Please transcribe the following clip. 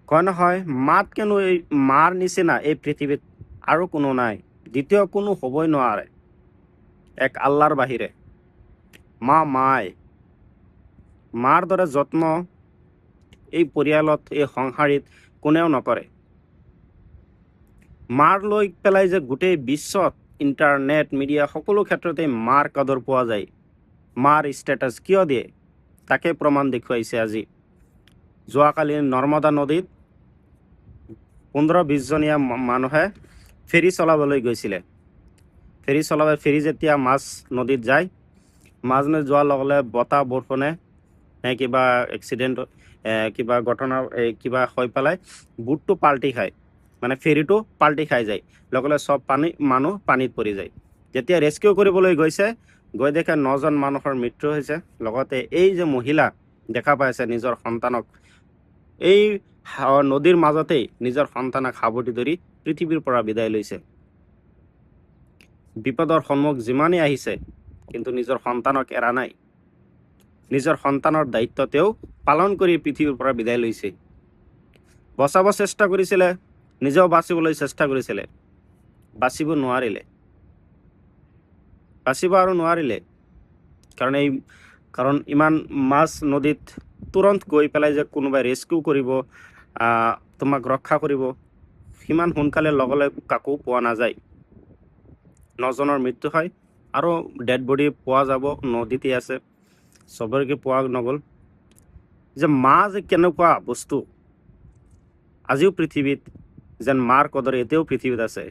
কয় নহয় মাত কেনো এই মাৰ নিচিনা এই পৃথিৱীত আৰু কোনো নাই, দ্বিতীয় কোনো হ'বই নোৱাৰে এক আল্লাহৰ বাহিৰে। মায় মাৰ দৰে যত্ন এই পৰিয়ালত এই সংসাৰীত কোনেও নকৰে। মাৰ লৈ পেলাই যে গোটেই বিশ্বত ইণ্টাৰনেট মিডিয়া সকলো ক্ষেত্ৰতে মাৰ কদৰ পোৱা যায়। মাৰ ষ্টেটাছ কিয় দিয়ে তাকে প্ৰমাণ দেখুৱাইছে আজি। যোৱাকালি নৰ্মদা নদীত 15-20 জনীয়া মানুহে ফেৰী চলাবলৈ গৈছিলে। ফেৰী যেতিয়া মাছ নদীত যায়, মাছ নদীত যোৱাৰ লগে লগে বতাহ বৰষুণে কিবা এক্সিডেণ্ট কিবা ঘটনা কিবা হৈ পেলাই বুটটো পাল্টি খায়, মানে ফেৰীটো পাল্টি খাই যায়, লগে লগে চব মানুহ পানীত পৰি যায়। যেতিয়া ৰেস্কিউ কৰিবলৈ গৈছে, গৈ দেখে 9 জন মানুহৰ মৃত্যু হৈছে। লগতে এই যে মহিলা দেখা পাইছে নিজৰ সন্তানক এই নদীৰ মাজতেই নিজৰ সন্তানক সাৱটি ধৰি পৃথিৱীৰ পৰা বিদায় লৈছে। বিপদৰ সন্মুখ যিমানেই আহিছে কিন্তু নিজৰ সন্তানক এৰা নাই। নিজৰ সন্তানৰ দায়িত্ব তেওঁ পালন কৰি পৃথিৱীৰ পৰা বিদায় লৈছে। বচাব চেষ্টা কৰিছিলে, নিজেও বাচিবলৈ চেষ্টা কৰিছিলে, বাচিব আৰু নোৱাৰিলে। কাৰণ ইমান মাছ নদীত তুৰন্ত গৈ পেলাই যে কোনোবাই ৰেস্কিউ কৰিব, তোমাক ৰক্ষা কৰিব, সিমান সোনকালে লগে কাকো পোৱা নাযায়। 9 জনৰ মৃত্যু হয় আৰু ডেড বডি পোৱা যাব, নদীতে আছে, চবৰেকে পোৱা নগ'ল। যে মা যে কেনেকুৱা বস্তু আজিও পৃথিৱীত, যেন মাৰ কদৰ এতিয়াও পৃথিৱীত আছে।